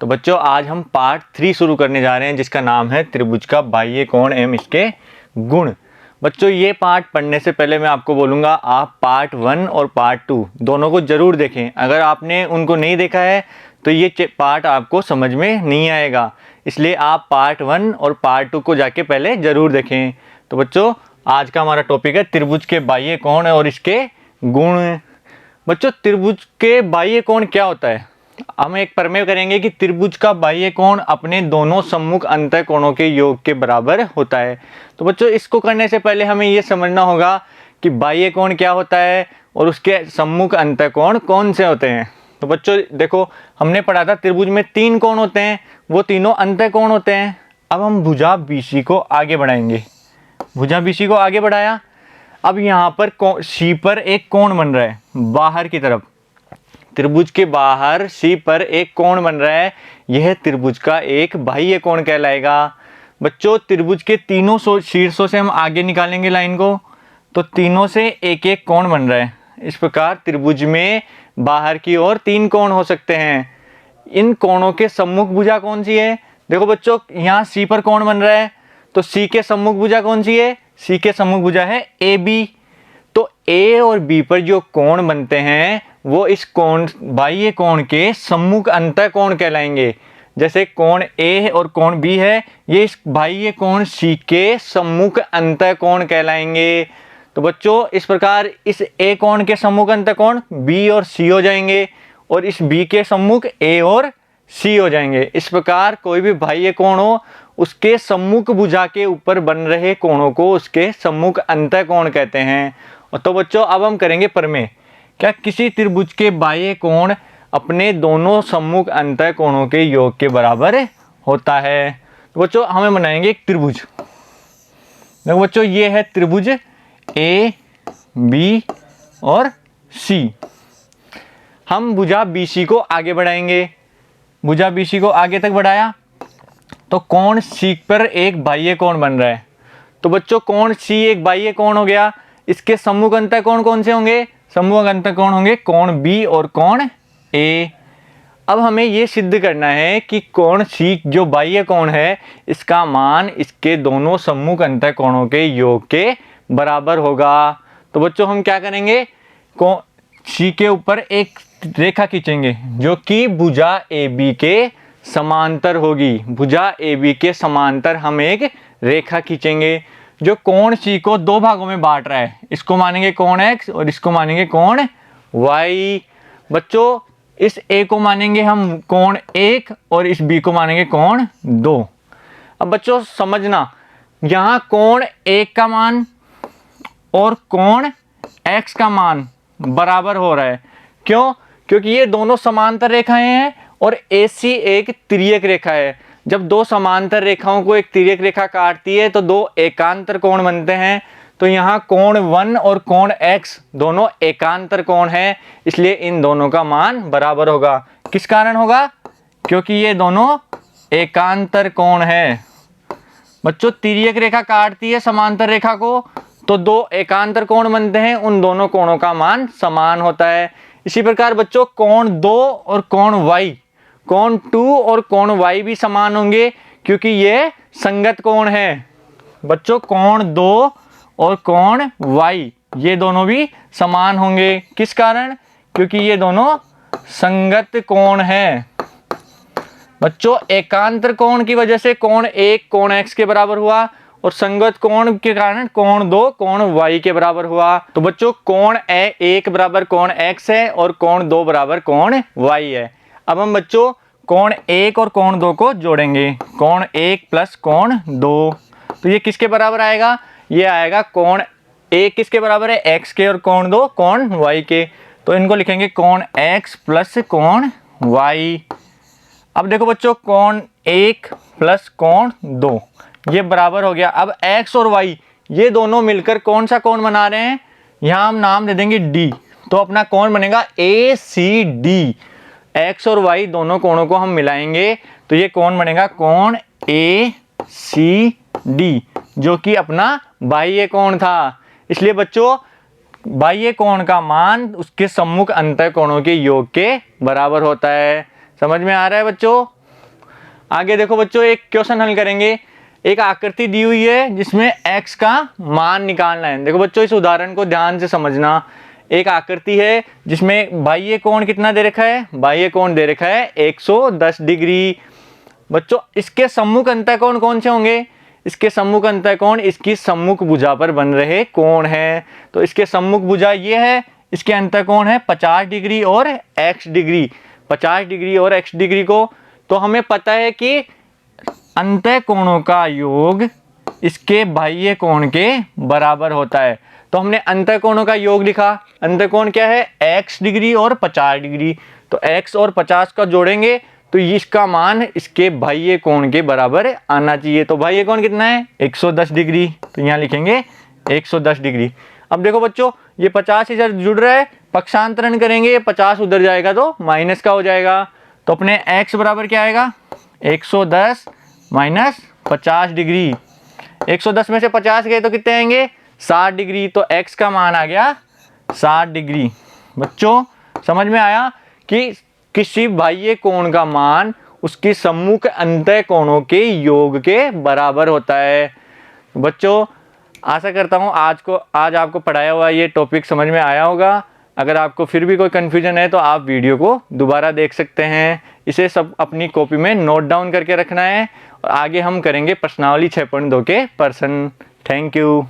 तो बच्चों आज हम पार्ट 3 शुरू करने जा रहे हैं जिसका नाम है त्रिभुज का बाह्य कोण एवं इसके गुण। बच्चों ये पार्ट पढ़ने से पहले मैं आपको बोलूँगा आप पार्ट 1 और पार्ट 2 दोनों को ज़रूर देखें। अगर आपने उनको नहीं देखा है तो ये पार्ट आपको समझ में नहीं आएगा, इसलिए आप पार्ट 1 और पार्ट 2 को जाके पहले ज़रूर देखें। तो बच्चों आज का हमारा टॉपिक है त्रिभुज के बाह्य कोण और इसके गुण। बच्चों त्रिभुज के बाह्य कोण क्या होता है? हम एक प्रमेय करेंगे कि त्रिभुज का बाह्य कोण अपने दोनों सम्मुख अंतःकोणों के योग के बराबर होता है। तो बच्चों इसको करने से पहले हमें ये समझना होगा कि बाह्य कोण क्या होता है और उसके सम्मुख अंतःकोण कौन से होते हैं। तो बच्चों देखो हमने पढ़ा था त्रिभुज में 3 कोण होते हैं, वो तीनों अंतःकोण होते हैं। अब हम भुजा BC को आगे बढ़ाएंगे। भुजा BC को आगे बढ़ाया, अब यहाँ पर C पर एक कोण बन रहा है बाहर की तरफ। त्रिभुज के बाहर C पर एक कोण बन रहा है, यह त्रिभुज का एक बाह्य कोण कहलाएगा। बच्चों त्रिभुज के तीनों शीर्षों से हम आगे निकालेंगे लाइन को, तो तीनों से एक एक कोण बन रहा है। इस प्रकार त्रिभुज में बाहर की ओर 3 कोण हो सकते हैं। इन कोणों के सम्मुख भुजा कौन सी है? देखो बच्चों यहाँ C पर कोण बन रहा है, तो C के सम्मुख भुजा कौन सी है? C के सम्मुख भुजा है AB। तो A और B पर जो कोण बनते हैं वो इस कोण बाह्य कोण के सम्मुख अंतःकोण कहलाएंगे। जैसे कोण A और कोण B है, ये इस बाह्य कोण C के सम्मुख अंतःकोण कहलाएंगे। तो बच्चों इस प्रकार इस A कोण के सम्मुख अंतःकोण B और C हो जाएंगे और इस B के सम्मुख A और C हो जाएंगे। इस प्रकार कोई भी बाह्य कोण हो उसके सम्मुख भुजा के ऊपर बन रहे कोणों को उसके सम्मुख अंतःकोण कहते हैं। तो बच्चों अब हम करेंगे प्रमेय। क्या किसी त्रिभुज के बाह्य कोण अपने दोनों सम्मुख अंतःकोणों के योग के बराबर होता है? तो बच्चों हमें बनाएंगे एक त्रिभुज। देखो बच्चों ये है त्रिभुज A, B और C। हम भुजा BC को आगे बढ़ाएंगे। भुजा BC को आगे तक बढ़ाया तो कोण C पर एक बाह्य कोण बन रहा है। तो बच्चों कोण C एक बाह्य कोण हो गया, इसके सम्मुख अंतःकोण कौन से होंगे? सम्मुख अंतःकोण होंगे कोण B और कोण A। अब हमें ये सिद्ध करना है कि कोण C जो बाह्य कोण है इसका मान इसके दोनों सम्मुख अंतःकोणों के योग के बराबर होगा। तो बच्चों हम क्या करेंगे, C के ऊपर एक रेखा खींचेंगे जो कि भुजा AB के समांतर होगी। भुजा AB के समांतर हम एक रेखा खींचेंगे जो कोण C को 2 भागों में बांट रहा है। इसको मानेंगे कोण X और इसको मानेंगे कोण Y। बच्चों इस A को मानेंगे हम कोण 1 और इस B को मानेंगे कोण 2। अब बच्चों समझना, यहाँ कोण 1 का मान और कोण X का मान बराबर हो रहा है। क्यों? क्योंकि ये दोनों समांतर रेखाएं हैं और AC एक तिर्यक रेखा है। जब दो समांतर रेखाओं को एक तिर्यक रेखा काटती है तो 2 एकांतर कोण बनते हैं। तो यहाँ कोण 1 और कोण X दोनों एकांतर कोण हैं, इसलिए इन दोनों का मान बराबर होगा। किस कारण होगा? क्योंकि ये दोनों एकांतर कोण है। बच्चों तिर्यक रेखा काटती है समांतर रेखा को तो 2 एकांतर कोण बनते हैं, उन दोनों कोणों का मान समान होता है। इसी प्रकार बच्चों कोण 2 और कोण Y, कोण 2 और कोण Y भी समान होंगे क्योंकि ये संगत कोण है। बच्चों कोण 2 और कोण Y ये दोनों भी समान होंगे। किस कारण? क्योंकि ये दोनों संगत कोण है। बच्चों एकांतर कोण की वजह से कोण 1 कोण X के बराबर हुआ और संगत कोण के कारण कोण 2 कोण Y के बराबर हुआ। तो बच्चों कोण 1 बराबर कोण X है और कोण 2 बराबर कोण Y है। अब हम बच्चों कोण 1 और कोण 2 को जोड़ेंगे। कोण 1 प्लस कोण 2, तो ये किसके बराबर आएगा? ये आएगा कोण 1 किसके बराबर है? X के, और कोण 2 कोण Y के। तो इनको लिखेंगे कोण X प्लस कोण Y। अब देखो बच्चों कोण 1 प्लस कोण 2 ये बराबर हो गया। अब X और Y ये दोनों मिलकर कौन सा कोण बना रहे हैं? यहाँ हम नाम दे देंगे D। तो अपना कोण बनेगा ACD। X और Y दोनों कोणों को हम मिलाएंगे तो ये कोण बनेगा कोण ACD जो कि अपना बाह्य कोण था। इसलिए बच्चों बाह्य कोण का मान उसके सम्मुख अंतःकोणों के योग के बराबर होता है। समझ में आ रहा है बच्चों? आगे देखो बच्चों, एक क्वेश्चन हल करेंगे। एक आकृति दी हुई है जिसमें x का मान निकालना है। देखो बच्चों, इस उदाहरण को ध्यान से समझना। एक आकृति है जिसमें बाह्य कोण कितना दे रखा है, बाह्य कोण दे रखा है 110 डिग्री। बच्चों इसके सम्मुख अंतःकोण कौन से होंगे, इसके सम्मुख अंतःकोण इसकी सम्मुख भुजा पर बन रहे कोण है। तो इसके सम्मुख भुजा ये है, इसके अंतःकोण है 50 डिग्री और x डिग्री, 50 डिग्री और x डिग्री को। तो हमें पता है कि अंतःकोणों का योग इसके बाह्य कोण के बराबर होता है। तो हमने अंतःकोणों का योग लिखा। अंतःकोण क्या है, x डिग्री और 50 डिग्री। तो x और 50 का जोड़ेंगे तो इसका मान इसके बाह्य कोण के बराबर आना चाहिए। तो बाह्य कोण कितना है, 110 डिग्री। तो यहाँ लिखेंगे 110 डिग्री। अब देखो बच्चों, ये 50 इधर जुड़ रहा है, पक्षांतरण करेंगे 50 उधर जाएगा तो माइनस का हो जाएगा। तो अपने x बराबर क्या आएगा, 110 माइनस 50 डिग्री। 110 में से 50 गए तो कितने आएंगे, 60 डिग्री। तो x का मान आ गया 60 डिग्री। बच्चों समझ में आया कि किसी बाह्य कोण का मान उसकी सम्मुख अंतःकोणों के योग के बराबर होता है। बच्चों आशा करता हूँ आज आपको पढ़ाया हुआ ये टॉपिक समझ में आया होगा। अगर आपको फिर भी कोई कन्फ्यूजन है तो आप वीडियो को दोबारा देख सकते हैं। इसे सब अपनी कॉपी में नोट डाउन करके रखना है। और आगे हम करेंगे प्रश्नावली 6.2 के प्रश्न। Thank you.